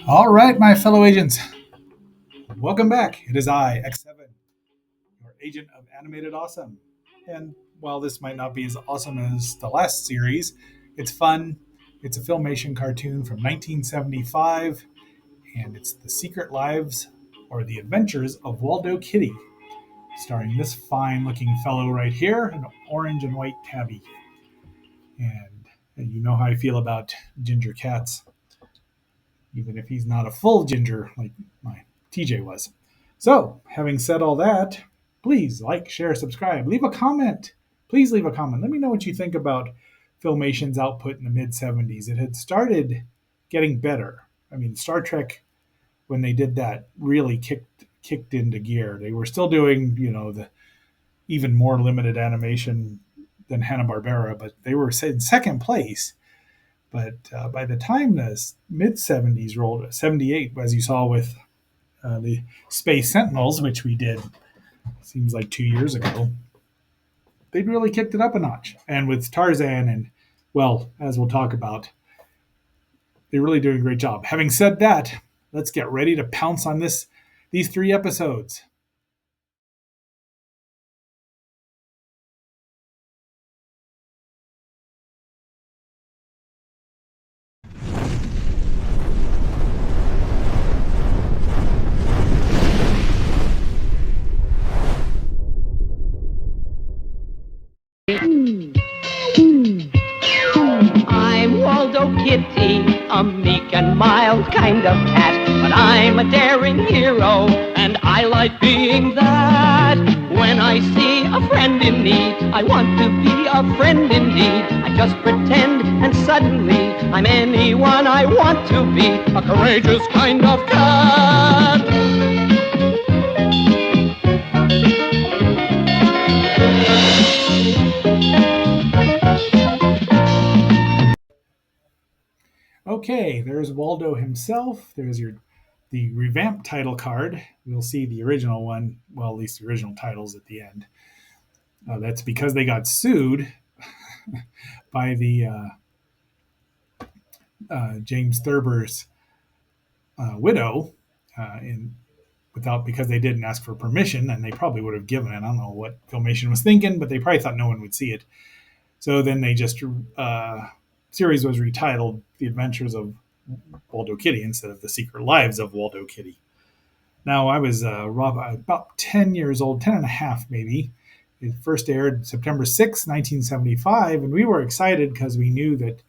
All right, my fellow agents, welcome back. It is I, X7, your agent of animated awesome. And while this might not be as awesome as the last series, it's fun. It's a Filmation cartoon from 1975, and it's The Secret Lives or The Adventures of Waldo Kitty, starring this fine looking fellow right here, an orange and white tabby. And you know how I feel about ginger cats, even if he's not a full ginger like my TJ was. So, having said all that, please like, share, subscribe, leave a comment. Please leave a comment. Let me know what you think about Filmation's output in the mid 70s. It had started getting better. I mean, Star Trek, when they did that, really kicked into gear. They were still doing, the even more limited animation than Hanna-Barbera, but they were in second place. But by the time the mid 70s rolled, 78, as you saw with the Space Sentinels, which we did, seems like 2 years ago, they'd really kicked it up a notch. And with Tarzan and, well, as we'll talk about, they're really doing a great job. Having said that, let's get ready to pounce on these 3 episodes. I'm Waldo Kitty, a meek and mild kind of cat, but I'm a daring hero, and I like being that. When I see a friend in need, I want to be a friend indeed. I just pretend, and suddenly I'm anyone I want to be, a courageous kind of cat. Okay, there's Waldo himself. There's the revamped title card. We'll see the original one, well, at least the original titles at the end. That's because they got sued by the James Thurber's widow, because they didn't ask for permission, and they probably would have given it. I don't know what Filmation was thinking, but they probably thought no one would see it. So then they just series was retitled The Adventures of Waldo Kitty instead of The Secret Lives of Waldo Kitty. Now, I was about 10 years old, 10 and a half maybe. It first aired September 6, 1975, and we were excited because we knew that,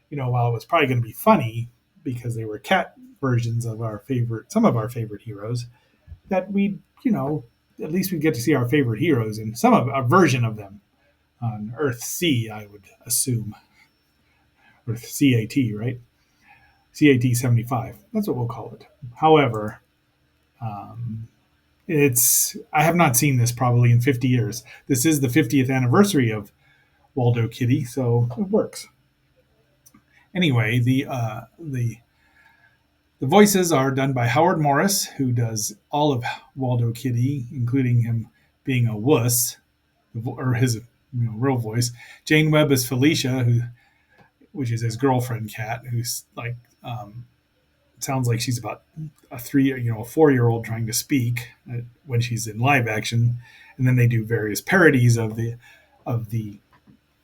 while it was probably going to be funny because they were cat versions of some of our favorite heroes, that at least we'd get to see our favorite heroes in a version of them on Earth C, I would assume. Earth CAT, right? CAT 75. That's what we'll call it. However, I have not seen this probably in 50 years. This is the 50th anniversary of Waldo Kitty, so it works. Anyway, the voices are done by Howard Morris, who does all of Waldo Kitty, including him being a wuss, or his real voice. Jane Webb is Felicia, which is his girlfriend cat, who's like sounds like she's about a 4-year-old trying to speak when she's in live action. And then they do various parodies of the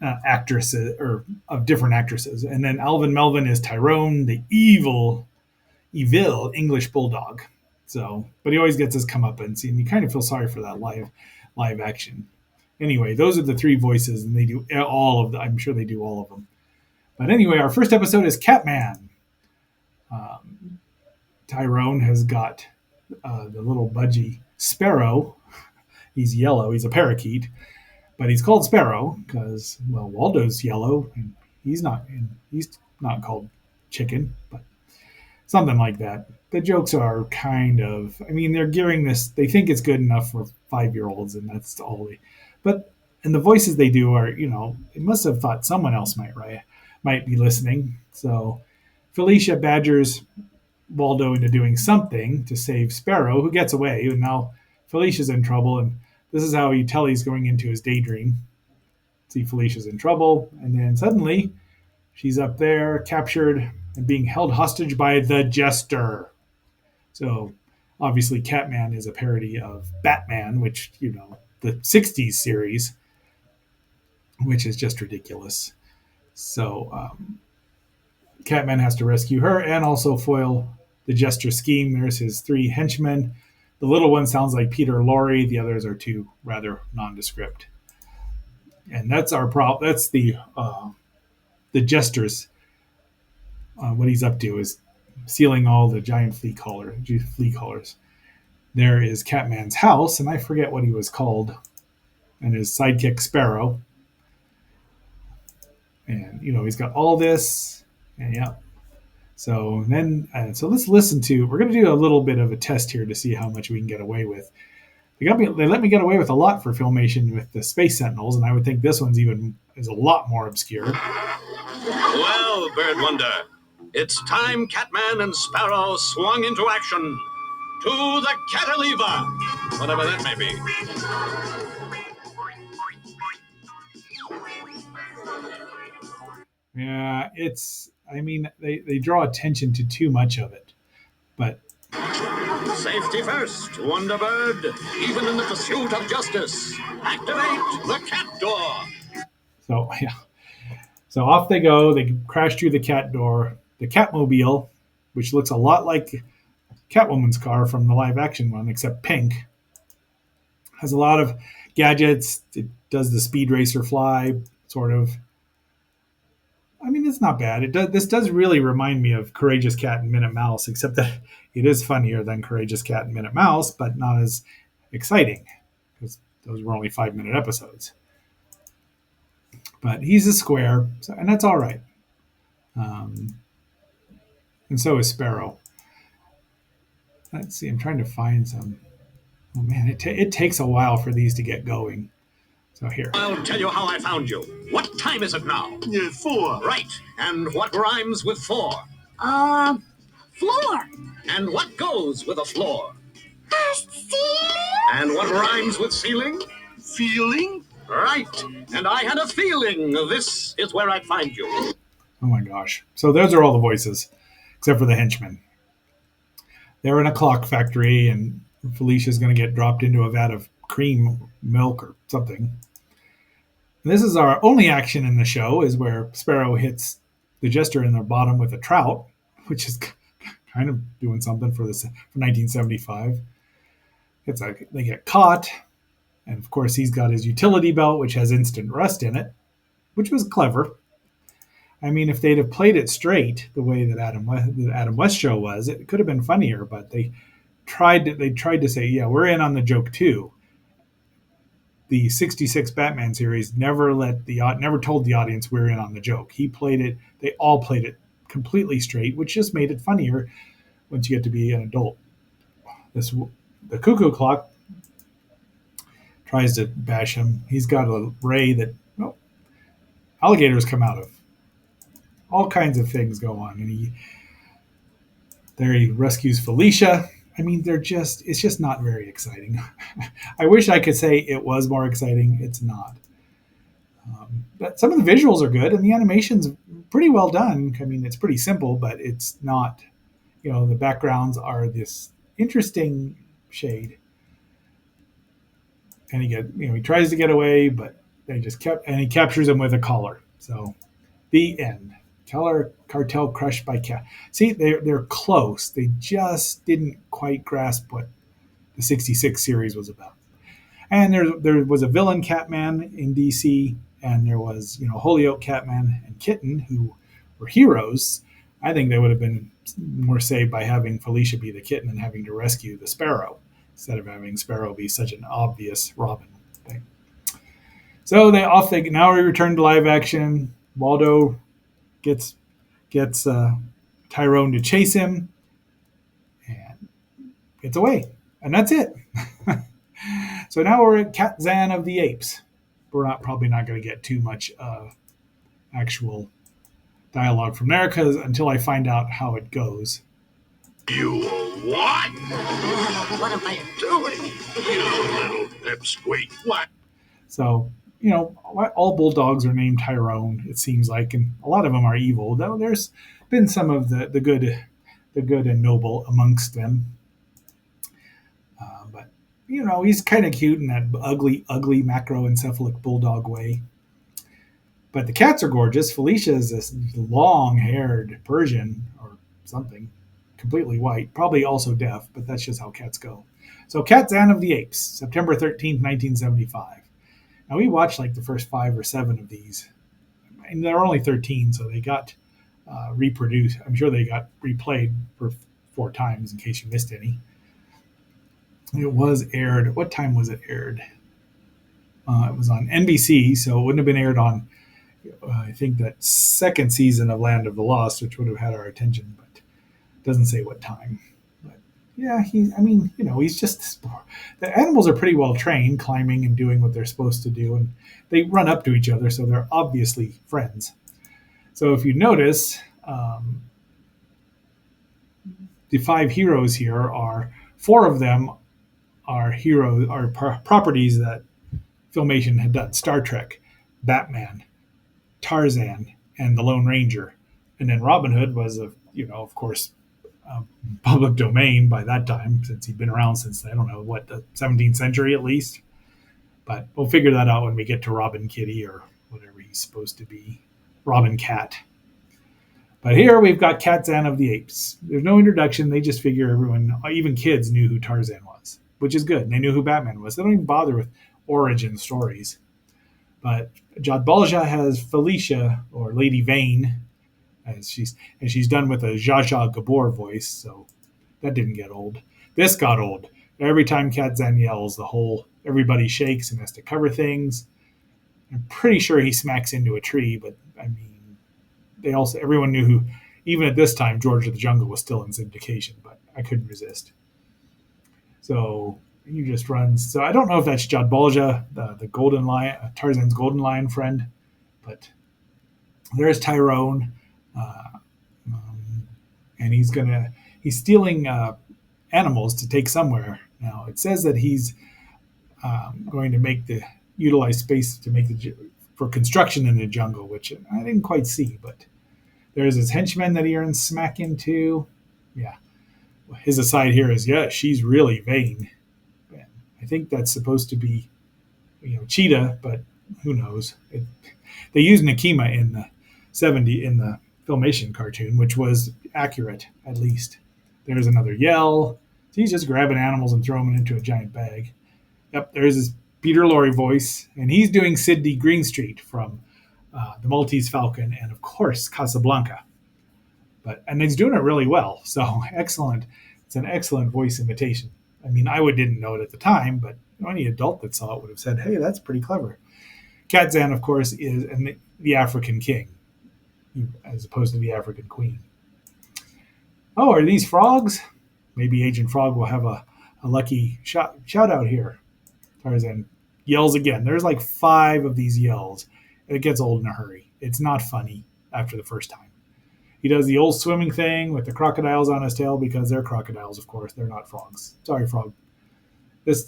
actresses, or of different actresses. And then Alvin Melvin is Tyrone, the evil English bulldog. So, but he always gets his comeuppance, and you kind of feel sorry for that live action. Anyway, those are the 3 voices, and they do all of them. I'm sure they do all of them. But anyway, our first episode is Catman. Tyrone has got the little budgie Sparrow. He's yellow. He's a parakeet, but he's called Sparrow because, well, Waldo's yellow, and he's not called Chicken, but something like that. The jokes are kind of, they're gearing this. They think it's good enough for 5-year-olds, and that's all and the voices they do are, they must have thought someone else might be listening. So Felicia badgers Waldo into doing something to save Sparrow, who gets away, and now Felicia's in trouble, and this is how you tell he's going into his daydream. See, Felicia's in trouble, and then suddenly she's up there, captured, and being held hostage by the Jester. So obviously, Catman is a parody of Batman, which, the 60s series, which is just ridiculous. So Catman has to rescue her and also foil the Jester scheme. There's his three henchmen. The little one sounds like Peter Lorre. The others are two rather nondescript. And that's our problem. That's the Jester's. What he's up to is sealing all the giant flea collars. There is Catman's house, and I forget what he was called, and his sidekick Sparrow. And he's got all this, and yeah. So let's listen to. We're going to do a little bit of a test here to see how much we can get away with. They let me get away with a lot for Filmation with the Space Sentinels, and I would think this one's is a lot more obscure. Well, Bird Wonder, it's time Catman and Sparrow swung into action. To the Cataliva, whatever that may be. Yeah, they draw attention to too much of it, but Safety first, Wonderbird. Even in the pursuit of justice, activate the cat door. So yeah, so off they go. They crash through the cat door. The Catmobile, which looks a lot like Catwoman's car from the live-action one, except pink, has a lot of gadgets. It does the Speed Racer fly, sort of. I mean, it's not bad. This does really remind me of Courageous Cat and Minute Mouse, except that it is funnier than Courageous Cat and Minute Mouse, but not as exciting because those were only 5-minute episodes. But he's a square, and that's all right. And so is Sparrow. Let's see. I'm trying to find some. Oh man, it takes a while for these to get going. So here. I'll tell you how I found you. What time is it now? 4. Right. And what rhymes with 4? Floor. And what goes with a floor? Ceiling. And what rhymes with ceiling? Feeling. Right. And I had a feeling this is where I'd find you. Oh my gosh. So those are all the voices, except for the henchmen. They're in a clock factory, and Felicia's going to get dropped into a vat of cream milk or something. And this is our only action in the show, is where Sparrow hits the Jester in the bottom with a trout, which is kind of doing something for 1975. They get caught, and of course he's got his utility belt, which has instant rust in it, which was clever. I mean, if they'd have played it straight the way that the Adam West show was, it could have been funnier. But they tried to say, yeah, we're in on the joke too. The 66 Batman series never told the audience we're in on the joke. They all played it completely straight, which just made it funnier once you get to be an adult. The cuckoo clock tries to bash him. He's got a ray that alligators come out of. All kinds of things go on, and he rescues Felicia. I mean, it's just not very exciting. I wish I could say it was more exciting. It's not. But some of the visuals are good, and the animation's pretty well done. I mean, it's pretty simple, but it's not, the backgrounds are this interesting shade. And he tries to get away, but he captures him with a collar. So, the end. Cartel crushed by Cat. See, they're close. They just didn't quite grasp what the 66 series was about. And there was a villain Catman in DC, and there was Holyoke Catman and Kitten, who were heroes. I think they would have been more saved by having Felicia be the kitten and having to rescue the Sparrow instead of having Sparrow be such an obvious Robin thing. So now we return to live action. Waldo gets Tyrone to chase him and gets away. And that's it. So now we're at Catzan of the Apes. We're probably not going to get too much actual dialogue from there until I find out how it goes. You what? What am I doing? You little pipsqueak. What? So all bulldogs are named Tyrone. It seems like, and a lot of them are evil. Though there's been some of the good and noble amongst them. But he's kind of cute in that ugly macroencephalic bulldog way. But the cats are gorgeous. Felicia is this long-haired Persian or something, completely white, probably also deaf, but that's just how cats go. So Catzan of the Apes, September 13th, 1975. Now we watched like the first 5 or 7 of these, and there are only 13, so they got reproduced. I'm sure they got replayed for 4 times in case you missed any. It was aired. What time was it aired? It was on NBC, so it wouldn't have been aired on, I think, that second season of Land of the Lost, which would have had our attention, but it doesn't say what time. But yeah, he's just, the animals are pretty well trained, climbing and doing what they're supposed to do, and they run up to each other, so they're obviously friends. So if you notice, the 5 heroes here are 4 of them are properties that Filmation had done: Star Trek, Batman, Tarzan, and the Lone Ranger. And then Robin Hood was of course, public domain by that time, since he'd been around since, I don't know, the 17th century at least. But we'll figure that out when we get to Robin Kitty, or whatever he's supposed to be, Robin Cat. But here we've got Catzan of the Apes. There's no introduction. They just figure everyone, even kids, knew who Tarzan was, which is good. They knew who Batman was. They don't even bother with origin stories. But Jodbalja has Felicia, or Lady Vane, and she's done with a Zsa Zsa Gabor voice, so that didn't get old. This got old. Every time Catzan yells, everybody shakes and has to cover things. I'm pretty sure he smacks into a tree, but I mean, everyone knew who. Even at this time, George of the Jungle was still in syndication, but I couldn't resist. So he just runs. So I don't know if that's Jodbalja, the golden lion, Tarzan's golden lion friend, but there's Tyrone, and he's stealing animals to take somewhere. Now it says that he's going to utilize space for construction in the jungle, which I didn't quite see, but there's his henchman that he runs smack into. Yeah. His aside here is, yeah, she's really vain. I think that's supposed to be, Cheetah, but who knows? They used Nakima in the Filmation cartoon, which was accurate, at least. There's another yell. So he's just grabbing animals and throwing them into a giant bag. Yep, there's his Peter Lorre voice, and he's doing Sidney Greenstreet from The Maltese Falcon and, of course, Casablanca. And he's doing it really well, so excellent. It's an excellent voice imitation. I mean, I didn't know it at the time, but any adult that saw it would have said, hey, that's pretty clever. Catzan, of course, is the African king, as opposed to the African queen. Oh, are these frogs? Maybe Agent Frog will have a lucky shout out here. Tarzan yells again. There's like 5 of these yells, and it gets old in a hurry. It's not funny after the first time. He does the old swimming thing with the crocodiles on his tail, because they're crocodiles, of course. They're not frogs. Sorry, frog. His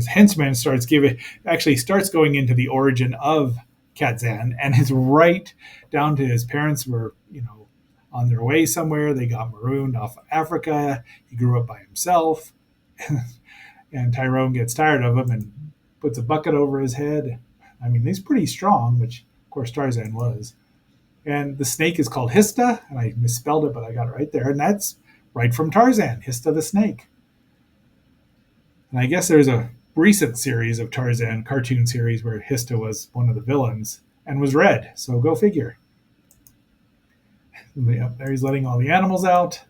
henchman starts going into the origin of Catzan, and it's right down to his parents were, on their way somewhere. They got marooned off of Africa. He grew up by himself. And Tyrone gets tired of him and puts a bucket over his head. I mean, he's pretty strong, which, of course, Tarzan was. And the snake is called Hista, and I misspelled it, but I got it right there. And that's right from Tarzan, Hista the snake. And I guess there's a recent series of Tarzan cartoon series where Hista was one of the villains and was red. So go figure. There he's letting all the animals out.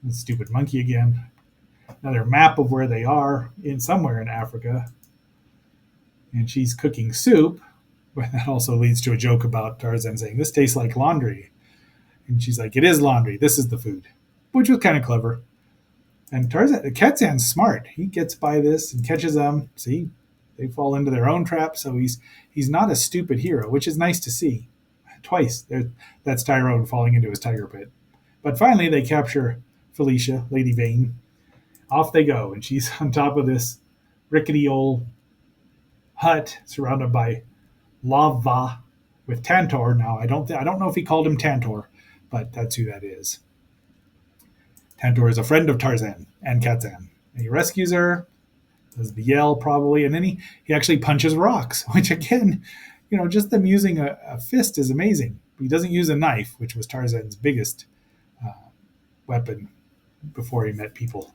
The stupid monkey again. Another map of where they are somewhere in Africa. And she's cooking soup. But that also leads to a joke about Tarzan saying, this tastes like laundry. And she's like, it is laundry. This is the food. Which was kind of clever. And Catzan's smart. He gets by this and catches them. See, they fall into their own trap. So he's not a stupid hero, which is nice to see. Twice. That's Tyrone falling into his tiger pit. But finally, they capture Felicia, Lady Vane. Off they go. And she's on top of this rickety old hut surrounded by lava with Tantor. Now I don't know if he called him Tantor, but that's who that is. Tantor is a friend of Tarzan and Catzan. And he rescues her, does the yell probably, and then he actually punches rocks, which again, just them using a fist is amazing. He doesn't use a knife, which was Tarzan's biggest weapon before he met people.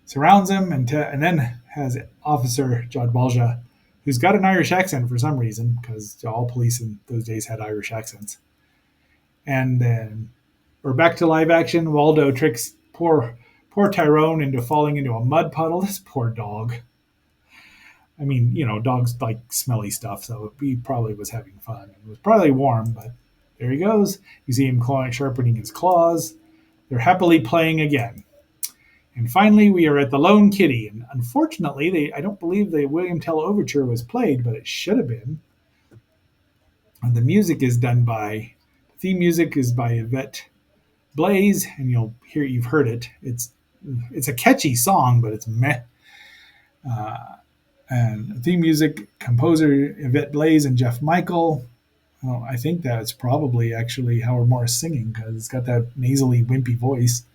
Surrounds him and then has Officer Jod Balja, who's got an Irish accent for some reason, because all police in those days had Irish accents. And then we're back to live action. Waldo tricks poor Tyrone into falling into a mud puddle. This poor dog. I mean, dogs like smelly stuff, so he probably was having fun. It was probably warm, but there he goes. You see him sharpening his claws. They're happily playing again. And finally, we are at the Lone Kitty. And unfortunately, I don't believe the William Tell Overture was played, but it should have been. And the music is done by, the theme music is by Yvette Blaze, and you've heard it. It's a catchy song, but it's meh. And theme music composer Yvette Blaze and Jeff Michael. Well, I think that's probably actually Howard Morris singing, because it's got that nasally, wimpy voice.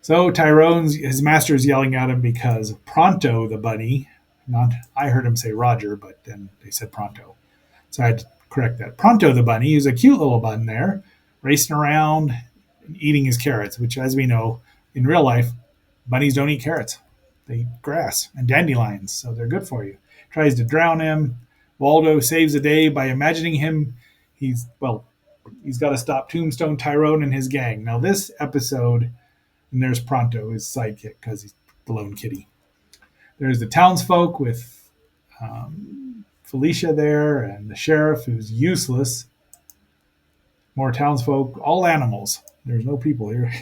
So his master's yelling at him because Pronto the bunny, I heard him say Roger, but then they said Pronto. So I had to correct that. Pronto the bunny, who's a cute little bun there, racing around and eating his carrots, which, as we know, in real life, bunnies don't eat carrots. They eat grass and dandelions, so they're good for you. Tries to drown him. Waldo saves the day by imagining him. He's got to stop Tombstone Tyrone and his gang. Now this episode, and there's Pronto, his sidekick, because he's the Lone Kitty. There's the townsfolk with Felicia there, and the sheriff, who's useless. More townsfolk, all animals. There's no people here.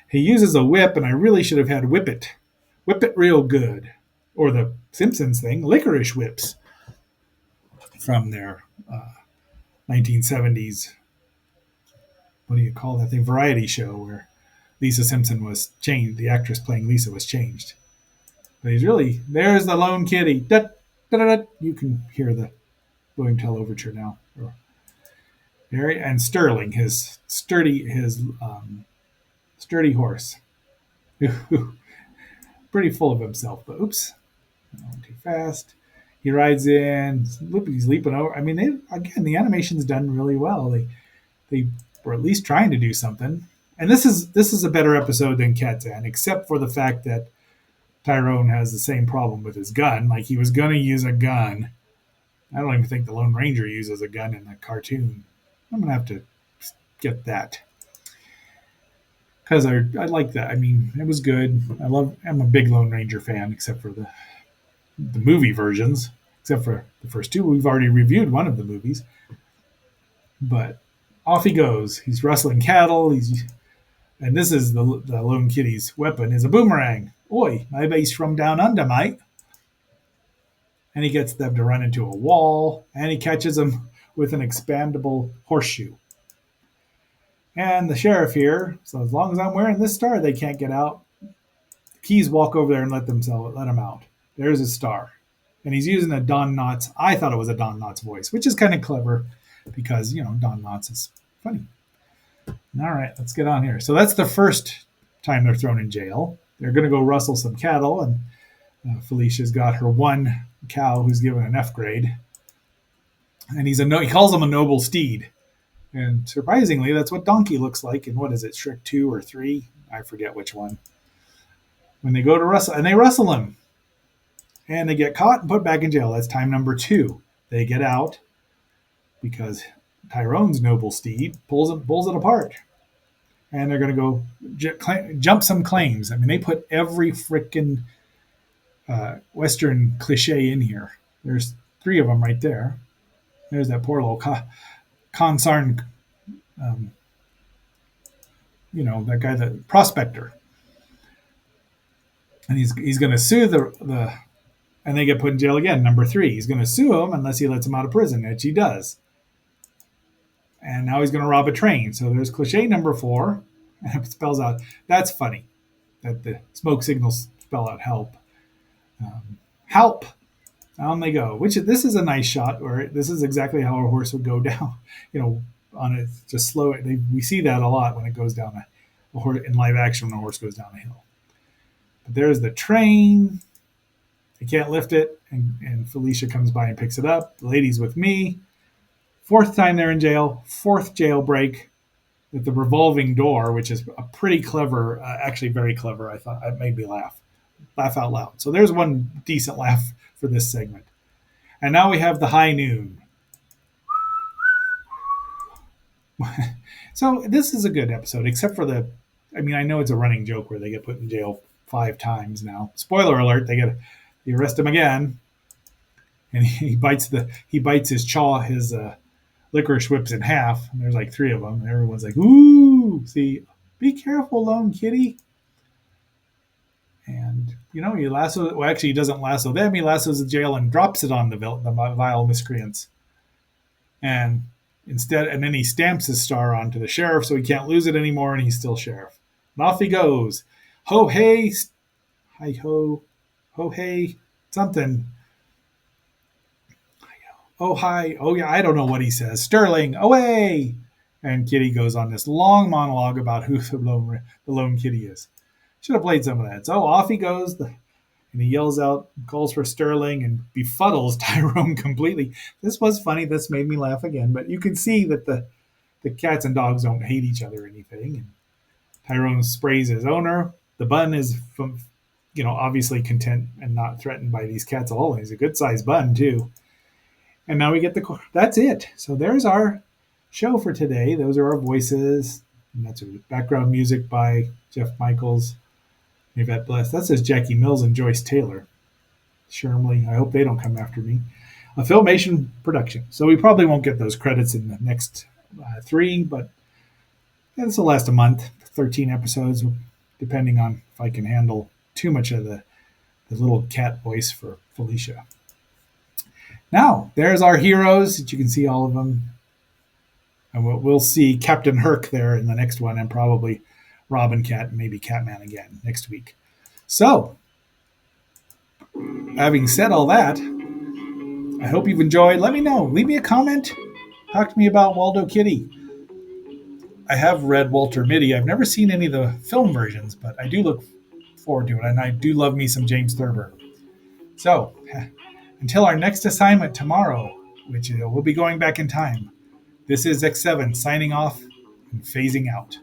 He uses a whip, and I really should have had whip it. Whip it real good. Or the Simpsons thing, licorice whips, from their 1970s, what do you call that thing, variety show, where Lisa Simpson was changed. The actress playing Lisa was changed. But there's the Lone Kitty. Da, da, da, da. You can hear the William Tell Overture now. And Sterling, his sturdy horse. Pretty full of himself, but oops. Going too fast. He rides in. He's leaping over. I mean, the animation's done really well. They were at least trying to do something. And this is a better episode than Catzan, except for the fact that Tyrone has the same problem with his gun. Like, he was going to use a gun. I don't even think the Lone Ranger uses a gun in the cartoon. I'm going to have to get that, because I like that. I mean, it was good. I'm a big Lone Ranger fan, except for the movie versions, except for the first two. We've already reviewed one of the movies. But off he goes. He's rustling cattle. And this is the Lone Kitty's weapon, is a boomerang. Oi, maybe he's from down under, mate. And he gets them to run into a wall, and he catches them with an expandable horseshoe. And the sheriff here, so as long as I'm wearing this star, they can't get out. The Keys walk over there and let them out. There's his star. And he's using a Don Knotts. I thought it was a Don Knotts voice, which is kind of clever because, Don Knotts is funny. All right, let's get on here. So that's the first time they're thrown in jail. They're going to go rustle some cattle, and Felicia's got her one cow who's given an F grade. And he calls him a noble steed. And surprisingly, that's what donkey looks like in, what is it, Shrek 2 or 3? I forget which one. When they go to rustle, and they rustle him. And they get caught and put back in jail. That's time number 2. They get out because Tyrone's noble steed pulls it apart. And they're going to go jump some claims. I mean, they put every frickin' Western cliche in here. There's 3 of them right there. There's that poor little consarn, that guy, the prospector. And he's going to sue the and they get put in jail again. Number 3, he's going to sue him unless he lets him out of prison, which he does. And now he's going to rob a train. So there's cliche number 4, and it spells out, that's funny, that the smoke signals spell out help. Help. On they go. Which this is a nice shot where this is exactly how a horse would go down. You know, on it just slow it. We see that a lot when it goes down a horse in live action when a horse goes down a hill. But there's the train. They can't lift it, and Felicia comes by and picks it up. The lady's with me. Fourth time they're in jail. Fourth jailbreak with the revolving door, which is a pretty clever, actually very clever. I thought it made me laugh out loud. So there's one decent laugh for this segment. And now we have the high noon. So this is a good episode, except for the. I mean, I know it's a running joke where they get put in jail 5 times now. Spoiler alert: they arrest him again, and he bites his chaw, his licorice whips in half. And there's like 3 of them, and everyone's like, "Ooh, see, be careful, lone kitty." And he lasso. Well, actually, he doesn't lasso them. He lassos the jail and drops it on the vile miscreants. And and then he stamps his star onto the sheriff, so he can't lose it anymore, and he's still sheriff. And off he goes. Ho hey, hi ho hey, something. Oh hi, oh yeah, I don't know what he says. Sterling, away! And Kitty goes on this long monologue about who the lone kitty is. Should have played some of that. So off he goes, and he yells out, calls for Sterling, and befuddles Tyrone completely. This was funny. This made me laugh again. But you can see that the cats and dogs don't hate each other or anything. And Tyrone sprays his owner. The bun is from, obviously content and not threatened by these cats at all. He's a good sized bun too. And now we get that's it. So there's our show for today. Those are our voices. And that's background music by Jeff Michaels, Yvette Bless. That says Jackie Mills and Joyce Taylor. Shermley. I hope they don't come after me. A Filmation production. So we probably won't get those credits in the next 3, but this will last a month. 13 episodes, depending on if I can handle too much of the little cat voice for Felicia. Now, there's our heroes. You can see all of them. And we'll see Captain Herc there in the next one, and probably Robin Cat and maybe Catman again next week. So, having said all that, I hope you've enjoyed. Let me know. Leave me a comment. Talk to me about Waldo Kitty. I have read Walter Mitty. I've never seen any of the film versions, but I do look forward to it, and I do love me some James Thurber. So, until our next assignment tomorrow, which we'll be going back in time, this is X7 signing off and phasing out.